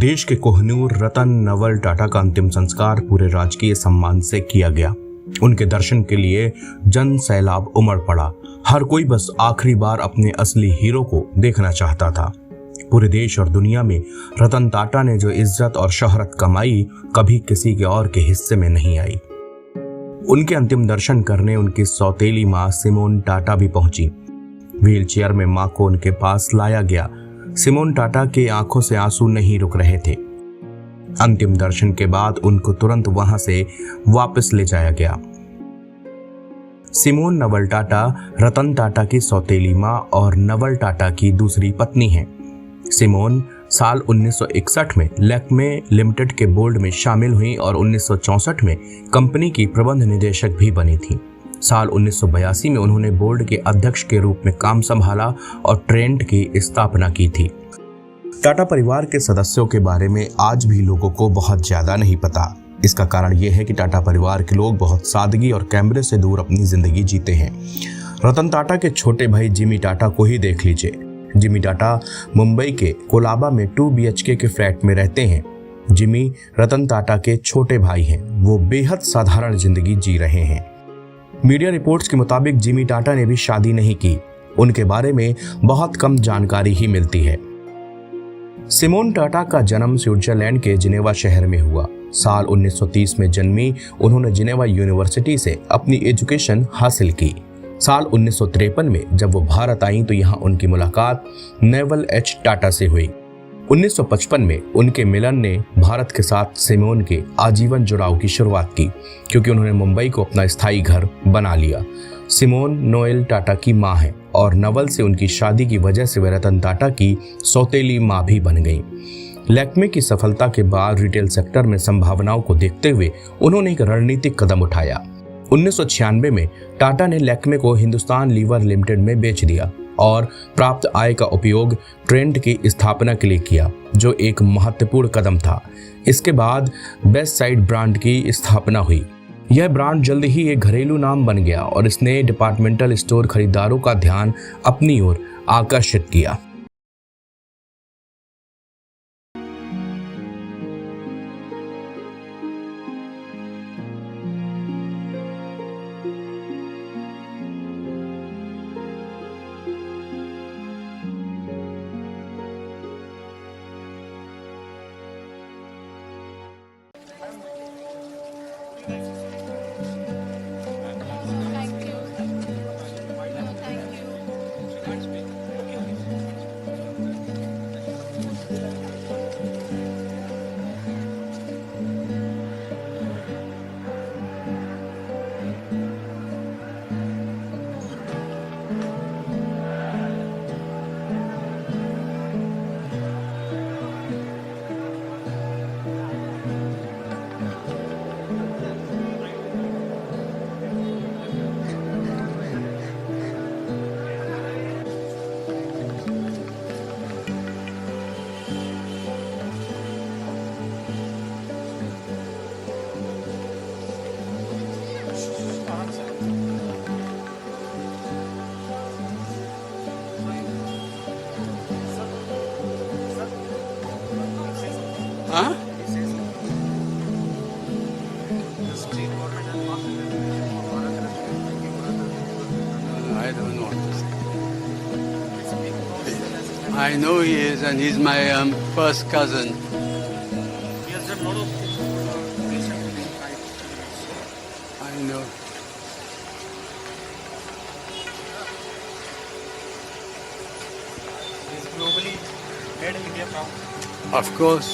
देश के कोहिनूर रतन नवल टाटा का अंतिम संस्कार पूरे राजकीय सम्मान से किया गया। उनके दर्शन के लिए जन सैलाब उमड़ पड़ा। हर कोई बस आखिरी बार अपने असली हीरो को देखना चाहता था। पूरे देश और दुनिया में रतन टाटा ने जो इज्जत और शोहरत कमाई, कभी किसी के और के हिस्से में नहीं आई। उनके अंतिम दर्शन करने उनकी सौतेली मां सिमोन टाटा भी पहुंची। व्हीलचेयर में मां को उनके पास लाया गया। सिमोन टाटा के आंखों से आंसू नहीं रुक रहे थे। अंतिम दर्शन के बाद उनको तुरंत वहां से वापस ले जाया गया। सिमोन नवल टाटा रतन टाटा की सौतेली मां और नवल टाटा की दूसरी पत्नी हैं। सिमोन साल 1961 में लैक्मे लिमिटेड के बोर्ड में शामिल हुई और 1964 में कंपनी की प्रबंध निदेशक भी बनी थी। साल 1982 में उन्होंने बोर्ड के अध्यक्ष के रूप में काम संभाला और ट्रेंट की स्थापना की थी। टाटा परिवार के सदस्यों के बारे में आज भी लोगों को बहुत ज्यादा नहीं पता। इसका कारण यह है कि टाटा परिवार के लोग बहुत सादगी और कैमरे से दूर अपनी जिंदगी जीते हैं। रतन टाटा के छोटे भाई जिमी टाटा को ही देख लीजिए। जिमी टाटा मुंबई के कोलाबा में 2 BHK के फ्लैट में रहते हैं। जिमी रतन टाटा के छोटे भाई हैं। वो बेहद साधारण जिंदगी जी रहे हैं। मीडिया रिपोर्ट्स के मुताबिक जिमी टाटा ने भी शादी नहीं की। उनके बारे में बहुत कम जानकारी ही मिलती है। सिमोन टाटा का जन्म स्विट्जरलैंड के जिनेवा शहर में हुआ। साल 1930 में जन्मी उन्होंने जिनेवा यूनिवर्सिटी से अपनी एजुकेशन हासिल की। साल 1953 में जब वो भारत आई तो यहाँ उनकी मुलाकात नेवल एच टाटा से हुई। 1955 में उनके मिलन ने भारत के साथ सिमोन के आजीवन जुड़ाव की शुरुआत की, क्योंकि उन्होंने मुंबई को अपना स्थायी घर बना लिया। सिमोन नोएल टाटा की मां है और नवल से उनकी शादी की वजह से वे रतन टाटा की सौतेली मां भी बन गई। लैक्मे की सफलता के बाद रिटेल सेक्टर में संभावनाओं को देखते हुए उन्होंने एक रणनीतिक कदम उठाया। 1996 में टाटा ने लैक्मे को हिंदुस्तान लीवर लिमिटेड में बेच दिया और प्राप्त आय का उपयोग ट्रेंट की स्थापना के लिए किया, जो एक महत्वपूर्ण कदम था। इसके बाद बेस्ट साइड ब्रांड की स्थापना हुई। यह ब्रांड जल्द ही एक घरेलू नाम बन गया और इसने डिपार्टमेंटल स्टोर खरीदारों का ध्यान अपनी ओर आकर्षित किया। Huh? I don't know what to say. I know he is, and he's my first cousin. I know. He's globally head India now. Of course.